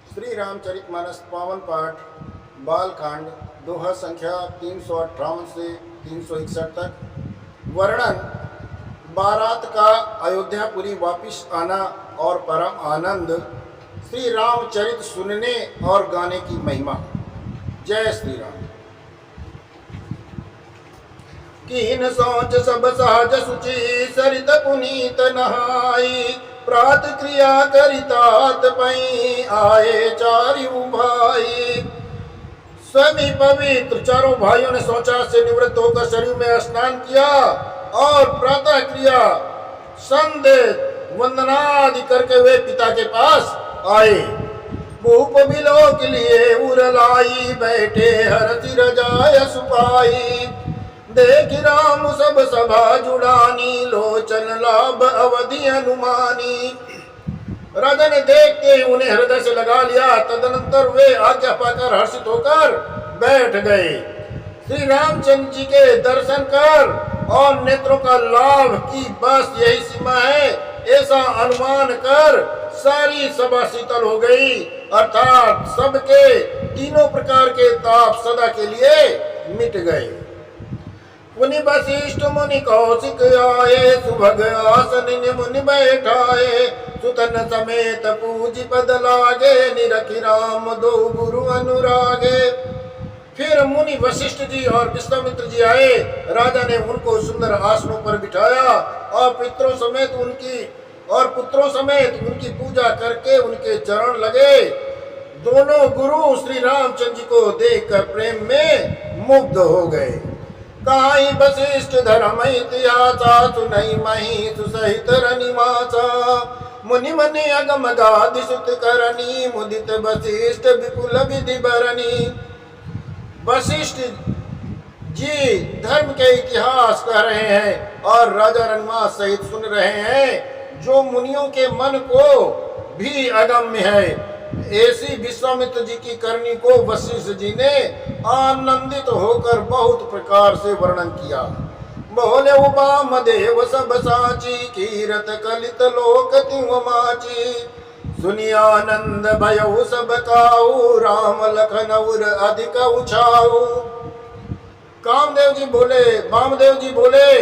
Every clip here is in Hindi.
श्री रामचरितमानस पावन पाठ बालकांड दोहा संख्या 358 से 361 तक। वर्णन बारात का अयोध्यापुरी वापिस आना और परम आनंद। श्री रामचरित सुनने और गाने की महिमा। जय श्री राम। कीन सोच सब सहज सुचि सरित पुनीत नहाई प्रात क्रिया करितात पई आए चारियों भाई। सभी पवित्र चारों भाइयों ने सोचा से निवृत्त होकर शरीर में स्नान किया और प्रातः क्रिया संध्या वंदनादि करके वे पिता के पास आए। भूप बिलो के लिए उरलाई बैठे हरति रजाय सुपाई। देख राम सब सभा जुड़ानी लोचन लाभ अवधि अनुमानी। राजा ने देखते ही उन्हें हृदय से लगा लिया। तदनंतर वे आज्ञा पाकर हर्षित होकर बैठ गए। श्री रामचंद्र जी के दर्शन कर और नेत्रों का लाभ की बस यही सीमा है, ऐसा अनुमान कर सारी सभा शीतल हो गई। अर्थात सबके तीनों प्रकार के ताप सदा के लिए मिट गए। मुनि वशिष्ठ मुनि कौशिक आए सुभग आसन मुनि बैठाए। सुतन समेत पूजी पद लागे निरखि राम दो गुरु अनुरागे। फिर मुनि वशिष्ठ जी और विश्वामित्र जी आए। राजा ने उनको सुंदर आसनों पर बिठाया और पुत्रों समेत उनकी पूजा करके उनके चरण लगे। दोनों गुरु श्री रामचंद्र जी को देखकर प्रेम में मुग्ध हो गए। काई वशिष्ठ धर्म इतिहासा सुनई मही सुसहित रनिमासा। मुनि मनि अगम गादि सुत करनी मुदित वशिष्ठ विपुल विधि बरनी। वशिष्ठ जी धर्म के इतिहास कह रहे हैं और राजा रनिमास सहित सुन रहे हैं, जो मुनियों के मन को भी अगम्य है। ऐसी विश्वामित्र जी की करनी को वशिष्ठ जी ने आनंदित होकर बहुत प्रकार से वर्णन किया। बोले उपाम देव सब साची कीरत कलित लोक तिउ माची। सुनि आनंद भयउ सब काऊ राम लखन उर अधिक उछाऊ। कामदेव जी बोले, वामदेव जी बोले,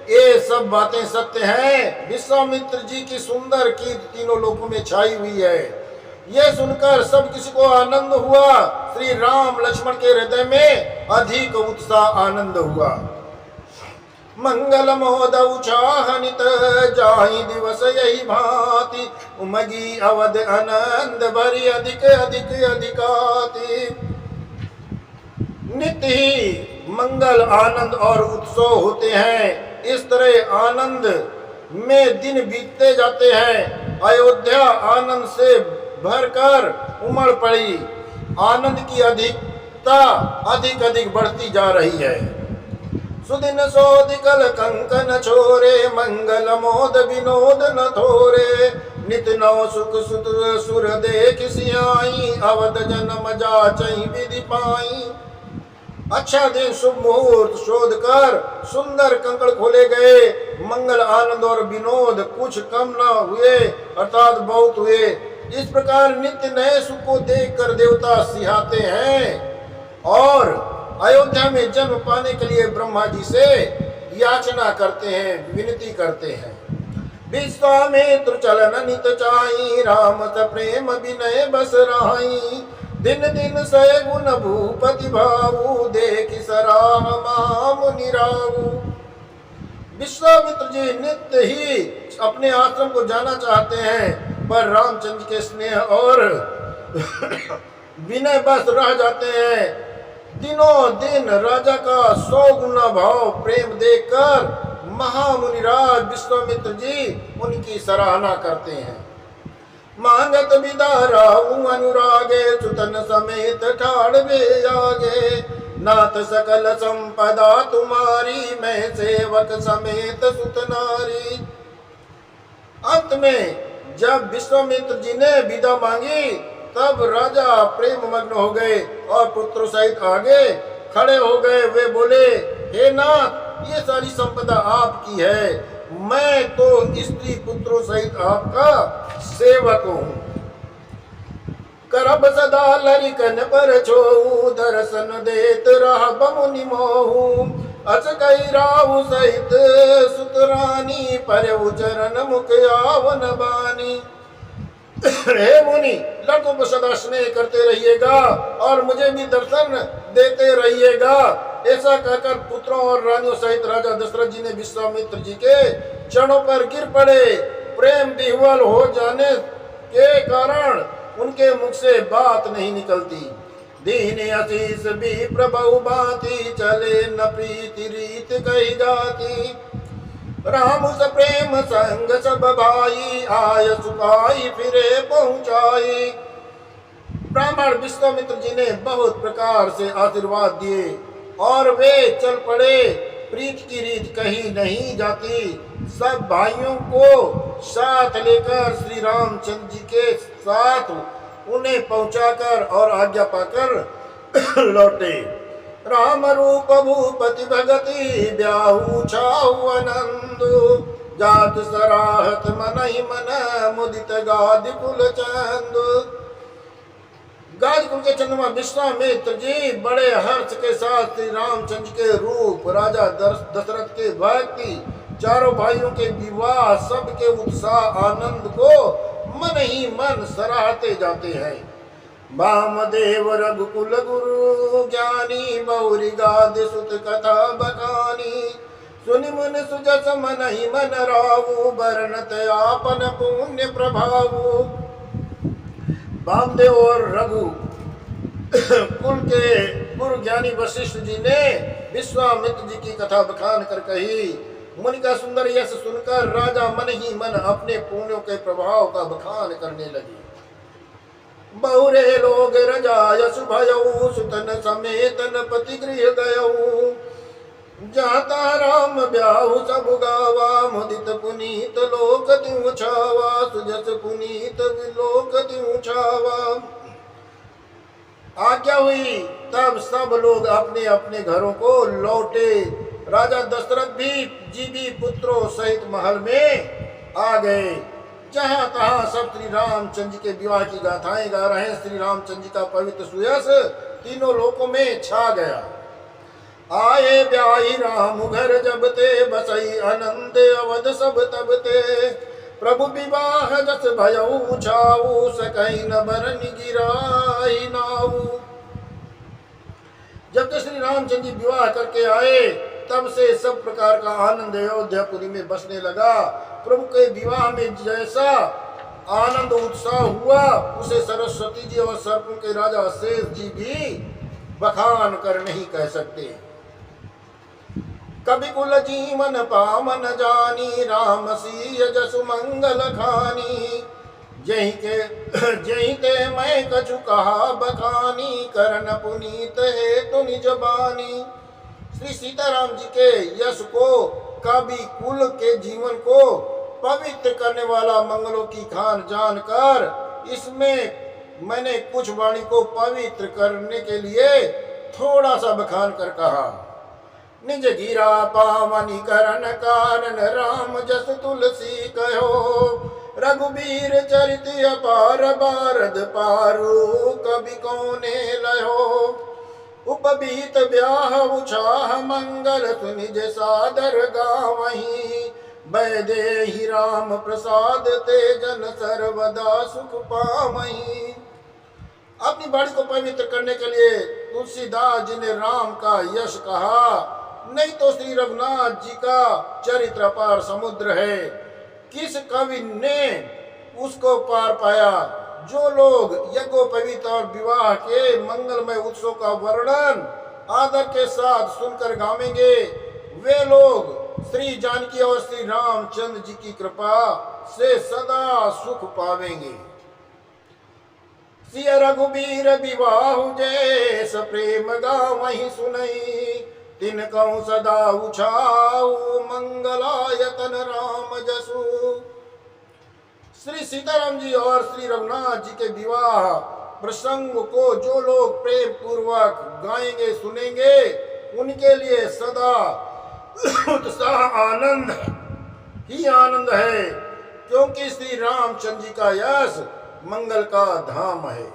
ये सब बातें सत्य हैं। विश्वामित्र जी की सुंदर कीर्ति तीनों लोकों में छाई हुई है। यह सुनकर सब किसी को आनंद हुआ। श्री राम लक्ष्मण के हृदय में अधिक उत्साह आनंद हुआ। मंगल मोद उचाहनित जाहि दिवस यही भांति। उमगी अवध आनंद भरी अधिक अधिक अधिकाति। नित्य ही मंगल आनंद और उत्सव होते हैं। इस तरह आनंद में दिन बीतते जाते हैं। अयोध्या आनंद से भरकर उमड़ पड़ी। आनंद की अधिकता अधिक अधिक बढ़ती जा रही है। सुदिन सोदिकल कंकन छोरे मंगल मोद विनोद न थोरे। नित नव सुख सुर देख सियाई अवध जन्म जाचई विधि पाई। अच्छा दिन शुभ मुहूर्त शोध कर सुंदर कंकड़ खोले गए। मंगल आनंद और विनोद कुछ कम न हुए, अर्थात बहुत हुए। इस प्रकार नित्य नए सुख को देखकर देवता सिहाते हैं और अयोध्या में जन्म पाने के लिए ब्रह्मा जी से याचना करते हैं, विनती करते हैं। विश्वामित्र चलन नित चाई राम स प्रेम विनय बस रहाई। दिन दिन सय गुण भूपति भाऊ देखि सराह मुनि राऊ। विश्वामित्र जी नित्य ही अपने आश्रम को जाना चाहते हैं, पर रामचंद्र के स्नेह और विनय बस रह जाते हैं। दिनों दिन राजा का 100 गुना भाव प्रेम देखकर महामुनिराज विश्वामित्र जी उनकी सराहना करते हैं। मांगत विदारा अनुरागे सुतन समेत ठाड़वे आगे। नाथ सकल संपदा तुम्हारी मैं सेवक समेत सुत नारी। अंत में जब विश्वामित्र जी ने विदा मांगी तब राजा प्रेम मग्न हो गए और पुत्रों सहित आगे खड़े हो गए। वे बोले, हे नाथ, ये सारी संपदा आपकी है, मैं तो स्त्री पुत्रों सहित आपका सेवक हूँ। कर सदा लरिकन पर छो दर्शन देत रह बमुनि मोहू अस कई राहु सहित सुतरानी पर उचरण मुख आवन बानी। हे मुनि, लड़कों को सदा स्नेह करते रहिएगा और मुझे भी दर्शन देते रहिएगा। ऐसा कहकर पुत्रों और रानियों सहित राजा दशरथ जी ने विश्वामित्र जी के चरणों पर गिर पड़े। प्रेम विह्वल हो जाने के कारण उनके मुख से बात नहीं निकलती। दीन आशीष भी प्रभु बाती चले न प्रीति रीत कही जाती। राम स प्रेम संग सब भाई आय सुखाई फिरे पहुंचाई। ब्राह्मण विश्वामित्र जी ने बहुत प्रकार से आशीर्वाद दिए और वे चल पड़े। प्रीत की रीत कही नहीं जाती। सब भाइयों को साथ लेकर श्री रामचंद्र जी के साथ उन्हें पहुंचाकर और आज्ञा पाकर लौटे। राम रूप भूपति भगति ब्याहु छाऊ आनंद जात सराहत मन ही मन मुदित गादि कुल चंद। गादि कुल के चंद्रमा विश्वामित्र जी बड़े हर्ष के साथ श्री रामचंद्र के रूप, राजा दशरथ के भक्ति, चारों भाइयों के विवाह, सबके उत्साह आनंद को मन ही मन सराहते जाते हैं। वामदेव रघुकुल गुरु ज्ञानी बहुरी गाद सुत कथा बखानी। सुनि मुन सुजस मन ही मन रावु बरनत आपन पुण्य प्रभावु। वामदेव और रघु कुल के गुरु ज्ञानी वशिष्ठ जी ने विश्वामित्र जी की कथा बखान कर कही। मुनि का सुंदर यश सुनकर राजा मन ही मन अपने पुण्यों के प्रभाव का बखान करने लगे। बहुरे लोग रजायसु भयऊ सुतन समेत पति गृह गयऊ। जाता राम ब्याहु सब गावा मुदित पुनीत लोक त्यू छावा। सुजस पुनीत लोक त्यू छावा। आज्ञा हुई तब सब लोग अपने अपने घरों को लौटे। राजा दशरथ भी पुत्रों सहित महल में आ गए। जहाँ तहाँ सब श्री रामचंद्र जी के विवाह की गाथाएं गा रहे हैं। श्री रामचंद्र जी का पवित्र सुयस तीनों लोकों में छा गया। आए ब्याही राम घर जब ते बसई आनंद अवध सब तब ते। प्रभु विवाह जस भयऊ छाऊ सकई न बरन गिराई नाऊ। जब तक श्री रामचंद्र जी विवाह करके आए तब से सब प्रकार का आनंद अयोध्यापुरी में बसने लगा। प्रभु के विवाह में जैसा आनंद उत्साह हुआ उसे सरस्वती जी और सर्पों के राजा शेष जी भी बखान कर नहीं कह सकते। कवि कुल जीवन पावन जानी राम सीय जसु मंगल खानी। जही ते मैं कछु कहा बखानी करन पुनीत है तो निज बानी। श्री सीताराम जी के यश को, कवि कुल के जीवन को पवित्र करने वाला मंगलों की खान जानकर इसमें मैंने कुछ वाणी को पवित्र करने के लिए थोड़ा सा बखान कर कहा। निज गिरा पावनी करण कारण राम जस तुलसी कहो। रघुबीर चरित अपार बारद पारू कवि कौने लयो। उपबीत ब्याह उछाह मंगल सुनिज सादर गावहीं। वैदेही राम प्रसाद ते जन सर्वदा सुख पावहीं। अपनी बाणी को पवित्र करने के लिए तुलसीदास जी ने राम का यश कहा। नहीं तो श्री रघुनाथ जी का चरित्र अपार समुद्र है। किस कवि ने उसको पार पाया। जो लोग यज्ञोपवीत और विवाह के मंगलमय उत्सव का वर्णन आदर के साथ सुनकर गावेंगे वे लोग श्री जानकी और श्री रामचंद्र जी की कृपा से सदा सुख पावेंगे। सिय रघुबीर विवाह जैस प्रेम गावहीं सुनई। तिन कहूँ सदा उछाऊ मंगलायतन राम जसु। श्री सीताराम जी और श्री रघुनाथ जी के विवाह प्रसंग को जो लोग प्रेम पूर्वक गाएंगे सुनेंगे उनके लिए सदा उत्साह आनंद ही आनंद है, क्योंकि श्री रामचंद्र जी का यश मंगल का धाम है।